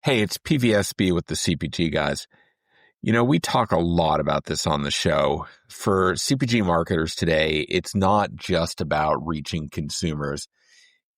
Hey, it's PVSB with the CPG Guys. You know, we talk a lot about this on the show. For CPG marketers today, it's not just about reaching consumers.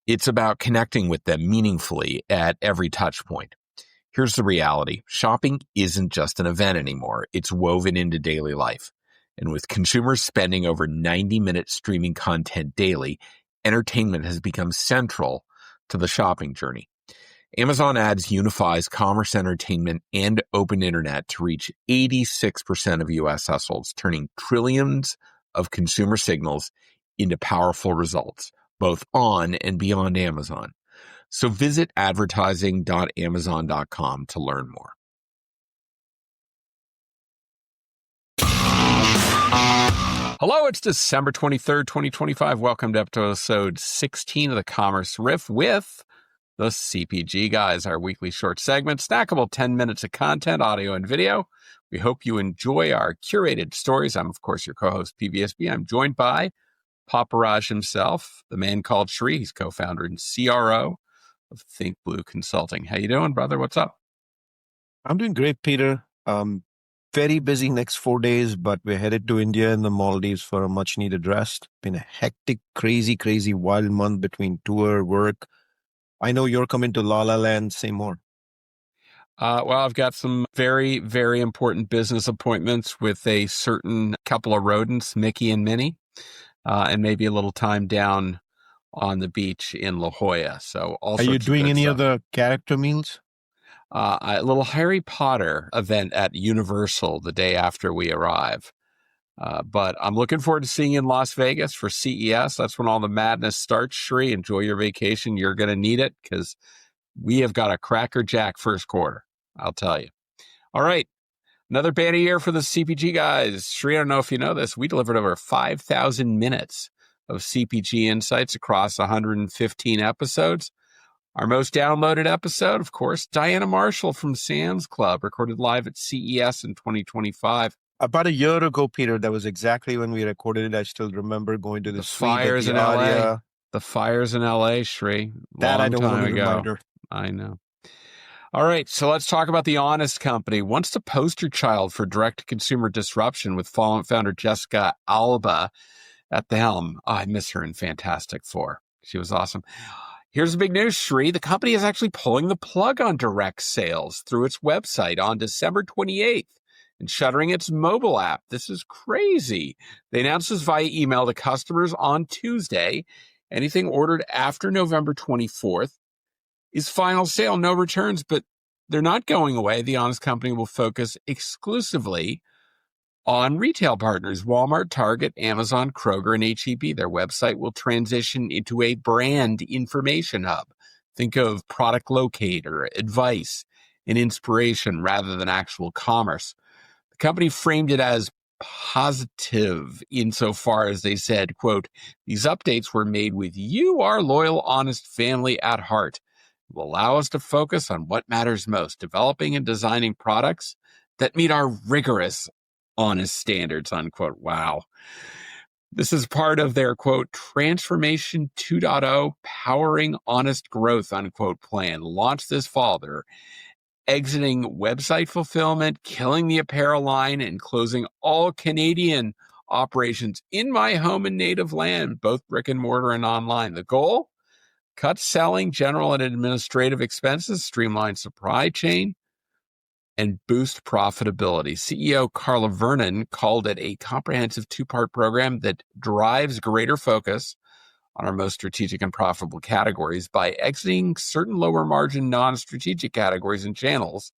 It's about connecting with them meaningfully at every touch point. Here's the reality. Shopping isn't just an event anymore. It's woven into daily life. And with consumers spending over 90 minutes streaming content daily, entertainment has become central to the shopping journey. Amazon Ads unifies commerce, entertainment, and open internet to reach 86% of U.S. households, turning trillions of consumer signals into powerful results, both on and beyond Amazon. So visit advertising.amazon.com to learn more. Hello, it's December 23rd, 2025. Welcome to episode 16 of the Commerce Riff with the CPG Guys, our weekly short segment, snackable 10 minutes of content, audio and video. We hope you enjoy our curated stories. I'm, of course, your co-host, PVSB. I'm joined by Paparaj himself, the man called Shri. He's co-founder and CRO of Think Blue Consulting. How you doing, brother? What's up? I'm doing great, Peter. Very busy next 4 days, but we're headed to India and the Maldives for a much-needed rest. Been a hectic, crazy, wild month between tour, work. I know you're coming to La La Land. Say more. Well, I've got some very, very important business appointments with a certain couple of rodents, Mickey and Minnie, and maybe a little time down on the beach in La Jolla. So, are you doing any of the character meals? A little Harry Potter event at Universal the day after we arrive. But I'm looking forward to seeing you in Las Vegas for CES. That's when all the madness starts. Shri, enjoy your vacation. You're going to need it because we have got a crackerjack first quarter, I'll tell you. All right. Another banner year for the CPG Guys. Shri, I don't know if you know this. We delivered over 5,000 minutes of CPG insights across 115 episodes. Our most downloaded episode, of course, Diana Marshall from Sam's Club, recorded live at CES in 2025. About a year ago, Peter, that was exactly when we recorded it. I still remember going to the fires in LA. The fires in LA, Shri. That I don't want to reminder. I know. All right, so let's talk about The Honest Company. Once the poster child for direct-to-consumer disruption with founder Jessica Alba at the helm. Oh, I miss her in Fantastic Four. She was awesome. Here's the big news, Shri. The company is actually pulling the plug on direct sales through its website on December 28th. And shuttering its mobile app. This is crazy. They announced this via email to customers on Tuesday. Anything ordered after November 24th is final sale, no returns, but they're not going away. The Honest Company will focus exclusively on retail partners, Walmart, Target, Amazon, Kroger, and H-E-B. Their website will transition into a brand information hub. Think of product locator, advice, and inspiration rather than actual commerce. The company framed it as positive insofar as they said, quote, these updates were made with you, our loyal, honest family at heart. It will allow us to focus on what matters most, developing and designing products that meet our rigorous, honest standards, unquote. Wow. This is part of their, quote, Transformation 2.0 Powering Honest Growth, unquote, plan launched this fall. They're exiting website fulfillment, killing the apparel line, and closing all Canadian operations in my home and native land, both brick and mortar and online. The goal? Cut selling, general, and administrative expenses, streamline supply chain, and boost profitability. CEO Carla Vernon called it a comprehensive two-part program that drives greater focus on our most strategic and profitable categories by exiting certain lower margin non-strategic categories and channels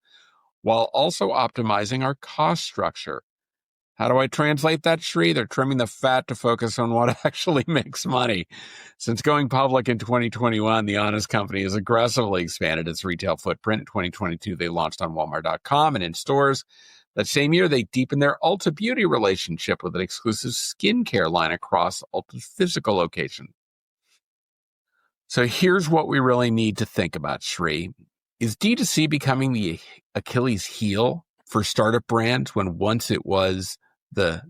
while also optimizing our cost structure. How do I translate that, Shri? They're trimming the fat to focus on what actually makes money. Since going public in 2021, The Honest Company has aggressively expanded its retail footprint. In 2022, they launched on Walmart.com and in stores. That same year, they deepened their Ulta Beauty relationship with an exclusive skincare line across Ulta's physical location. So here's what we really need to think about, Shri. Is D2C becoming the Achilles heel for startup brands when once it was the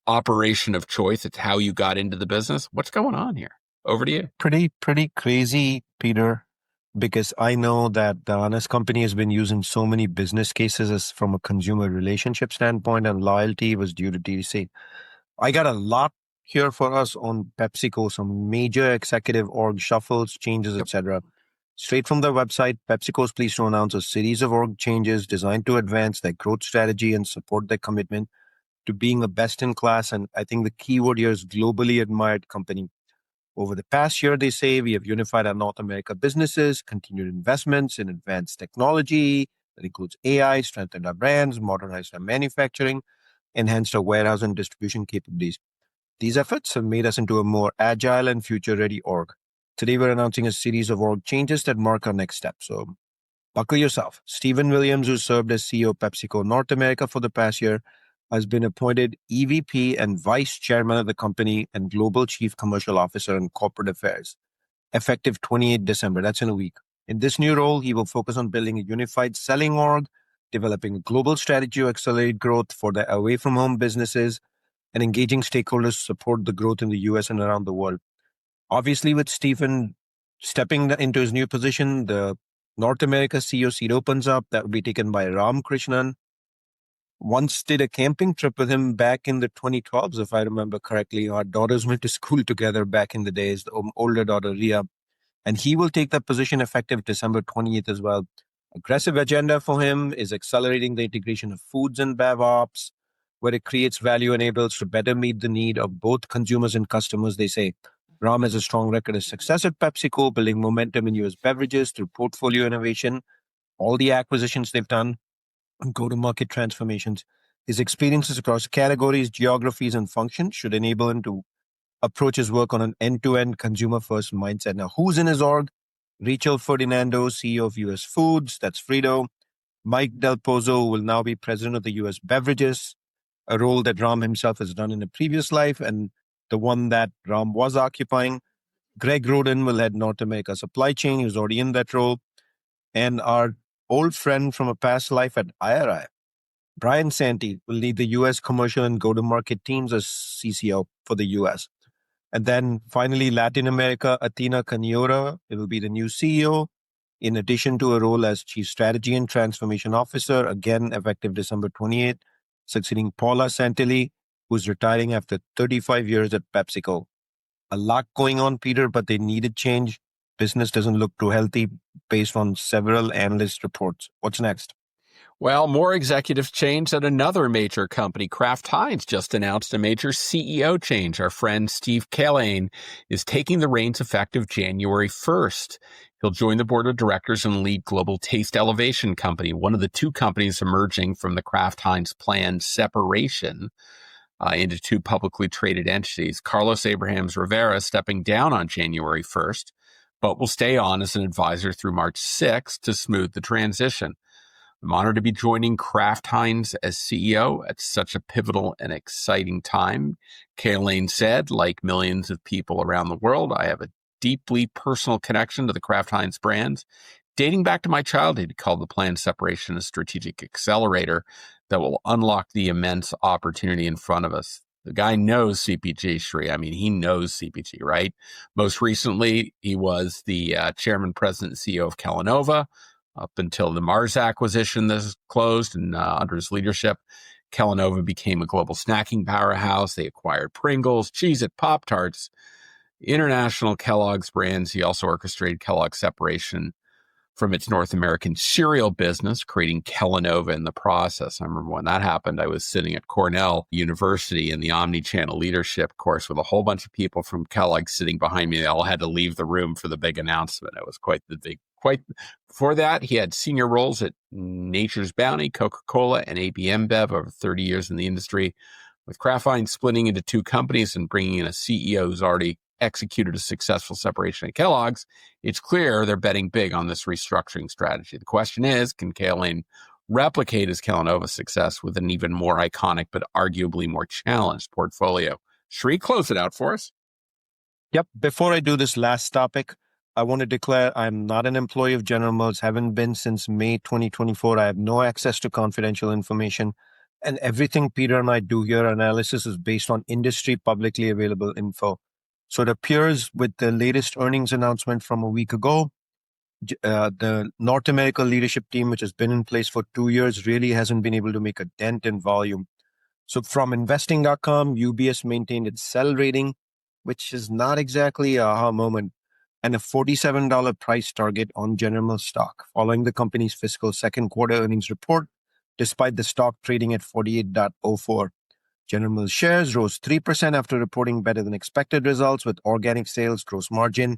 operation of choice? It's how you got into the business. What's going on here? Over to you. Pretty crazy, Peter. because I know that the Honest Company has been using so many business cases as from a consumer relationship standpoint, and loyalty was due to DTC. I got a lot here for us on PepsiCo, some major executive org shuffles, changes, etc. Straight from their website, PepsiCo is pleased to announce a series of org changes designed to advance their growth strategy and support their commitment to being a best in class. And I think the key word here is globally admired company. Over the past year, they say we have unified our North America businesses, continued investments in advanced technology that includes AI, strengthened our brands, modernized our manufacturing, enhanced our warehouse and distribution capabilities. These efforts have made us into a more agile and future-ready org. Today, we're announcing a series of org changes that mark our next step. So buckle yourself. Stephen Williams, who served as CEO of PepsiCo North America for the past year, has been appointed EVP and Vice Chairman of the company and Global Chief Commercial Officer in Corporate Affairs, effective 28 December. That's in a week. In this new role, he will focus on building a unified selling org, developing a global strategy to accelerate growth for the away-from-home businesses, and engaging stakeholders to support the growth in the US and around the world. Obviously, with Stephen stepping into his new position, the North America CEO seat opens up. That will be taken by Ram Krishnan. Once did a camping trip with him back in the 2012s, if I remember correctly. Our daughters went to school together back in the days, the older daughter, Ria. And he will take that position effective December 28th as well. Aggressive agenda for him is accelerating the integration of foods and BevOps, where it creates value enablers to better meet the need of both consumers and customers, they say. Ram has a strong record of success at PepsiCo, building momentum in US beverages through portfolio innovation, all the acquisitions they've done, and go-to-market transformations. His experiences across categories, geographies, and functions should enable him to approach his work on an end-to-end consumer-first mindset. Now, who's in his org? Rachel Ferdinando, CEO of US Foods, that's Frito. Mike Del Pozo will now be president of the US Beverages, a role that Ram himself has done in a previous life and the one that Ram was occupying. Greg Roden will head North America supply chain. He was already in that role. And our old friend from a past life at IRI, Brian Santee, will lead the US commercial and go-to-market teams as CCO for the US. And then finally, Latin America, Athena Caniora, it will be the new CEO, in addition to a role as Chief Strategy and Transformation Officer, again, effective December 28th, succeeding Paula Santilli, who's retiring after 35 years at PepsiCo. A lot going on, Peter, but they needed change. Business doesn't look too healthy based on several analyst reports. What's next? Well, more executives change at another major company. Kraft Heinz just announced a major CEO change. Our friend Steve Callane is taking the reins effective January 1st. He'll join the board of directors and lead Global Taste Elevation Company, one of the two companies emerging from the Kraft Heinz planned separation into two publicly traded entities. Carlos Abrahams Rivera stepping down on January 1st, but will stay on as an advisor through March 6th to smooth the transition. I'm honored to be joining Kraft Heinz as CEO at such a pivotal and exciting time. Callane said, like millions of people around the world, I have a deeply personal connection to the Kraft Heinz brands, dating back to my childhood. He called the planned separation a strategic accelerator that will unlock the immense opportunity in front of us. The guy knows CPG, Shri. I mean, he knows CPG, right? Most recently, he was the chairman, president, and CEO of Kellanova, up until the Mars acquisition that is closed, and under his leadership, Kellanova became a global snacking powerhouse. They acquired Pringles, Cheez-It, Pop-Tarts, international Kellogg's brands. He also orchestrated Kellogg's separation from its North American cereal business, creating Kellanova in the process. I remember when that happened, I was sitting at Cornell University in the omnichannel leadership course with a whole bunch of people from Kellogg sitting behind me. They all had to leave the room for the big announcement. It was quite before that, he had senior roles at Nature's Bounty, Coca-Cola, and AB InBev over 30 years in the industry. With Kraft Heinz splitting into two companies and bringing in a CEO who's already executed a successful separation at Kellogg's, it's clear they're betting big on this restructuring strategy. The question is, can Callane replicate his Kellanova success with an even more iconic but arguably more challenged portfolio? Shri, close it out for us. Yep. Before I do this last topic, I want to declare I'm not an employee of General Mills, haven't been since May 2024. I have no access to confidential information. And everything Peter and I do here, analysis is based on industry publicly available info. So it appears with the latest earnings announcement from a week ago, The North America leadership team, which has been in place for 2 years, really hasn't been able to make a dent in volume. So from investing.com, UBS maintained its sell rating, which is not exactly a aha moment, and a $47 price target on General Mills stock following the company's fiscal second quarter earnings report, despite the stock trading at 48.04. General Mills shares rose 3% after reporting better than expected results, with organic sales, gross margin,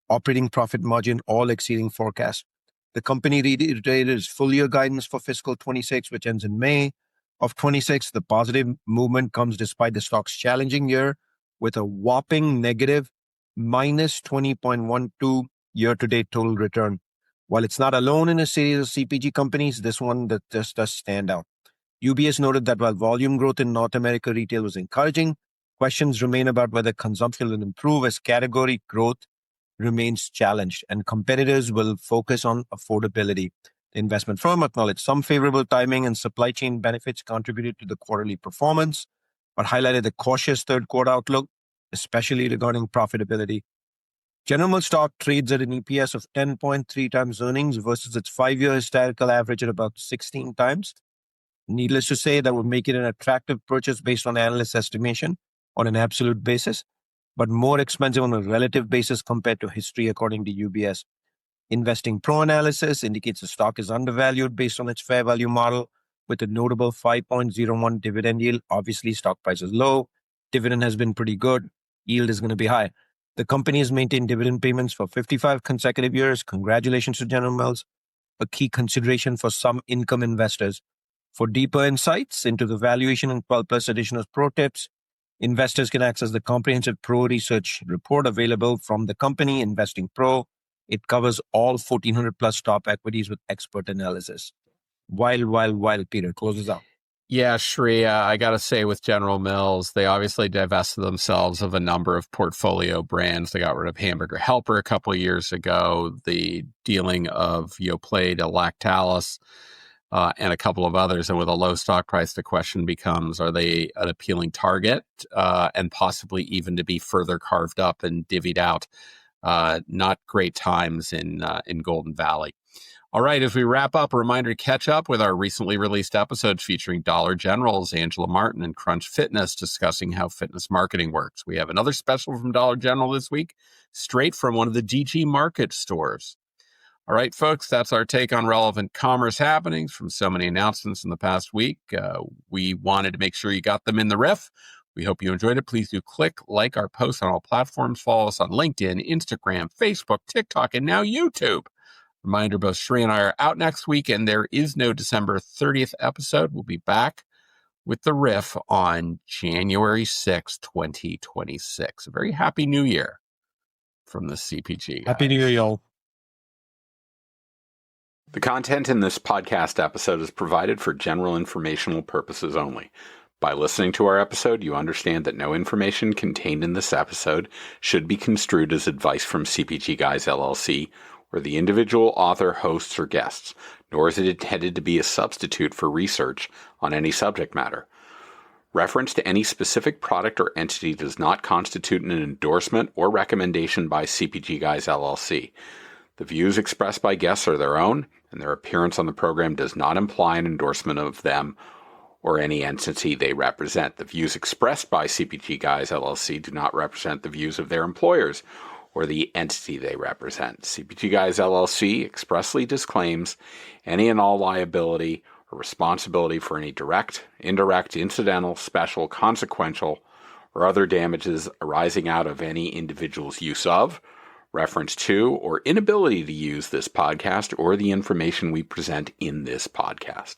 operating profit margin all exceeding forecast. The company reiterated its full year guidance for fiscal 26, which ends in May of 26. The positive movement comes despite the stock's challenging year, with a whopping negative minus 20.12 year-to-date total return. While it's not alone in a series of CPG companies, this one that just does stand out. UBS noted that while volume growth in North America retail was encouraging, questions remain about whether consumption will improve as category growth remains challenged and competitors will focus on affordability. The investment firm acknowledged some favorable timing and supply chain benefits contributed to the quarterly performance, but highlighted the cautious third quarter outlook, especially regarding profitability. General Mills stock trades at an EPS of 10.3 times earnings versus its 5-year historical average at about 16 times. Needless to say, that would make it an attractive purchase based on analyst estimation on an absolute basis, but more expensive on a relative basis compared to history, according to UBS. Investing Pro analysis indicates the stock is undervalued based on its fair value model, with a notable 5.01 dividend yield. Obviously, stock price is low. Dividend has been pretty good. Yield is going to be high. The company has maintained dividend payments for 55 consecutive years. Congratulations to General Mills, a key consideration for some income investors. For deeper insights into the valuation and 12+ additional pro tips, investors can access the comprehensive pro research report available from the company, Investing Pro. It covers all 1,400 plus top equities with expert analysis. While Peter closes out. Yeah, Shri, I got to say with General Mills, they obviously divested themselves of a number of portfolio brands. They got rid of Hamburger Helper a couple of years ago, the dealing of Yoplait to Lactalis, and a couple of others. And with a low stock price, the question becomes, are they an appealing target and possibly even to be further carved up and divvied out? Not great times in Golden Valley. All right, as we wrap up, a reminder to catch up with our recently released episodes featuring Dollar General's Angela Martin and Crunch Fitness discussing how fitness marketing works. We have another special from Dollar General this week, straight from one of the DG Market stores. All right, folks, that's our take on relevant commerce happenings from so many announcements in the past week. We wanted to make sure you got them in the Riff. We hope you enjoyed it. Please do click like our posts on all platforms. Follow us on LinkedIn, Instagram, Facebook, TikTok, and now YouTube. Reminder, both Shri and I are out next week, and there is no December 30th episode. We'll be back with the Riff on January 6, 2026. A very happy new year from the CPG Guys. Happy New Year, y'all. The content in this podcast episode is provided for general informational purposes only. By listening to our episode, you understand that no information contained in this episode should be construed as advice from CPG Guys LLC or the individual author, hosts, or guests, nor is it intended to be a substitute for research on any subject matter. Reference to any specific product or entity does not constitute an endorsement or recommendation by CPG Guys LLC. The views expressed by guests are their own, and their appearance on the program does not imply an endorsement of them or any entity they represent. The views expressed by CPG Guys LLC do not represent the views of their employers or the entity they represent. CPG Guys LLC expressly disclaims any and all liability or responsibility for any direct, indirect, incidental, special, consequential, or other damages arising out of any individual's use of, reference to, or inability to use this podcast or the information we present in this podcast.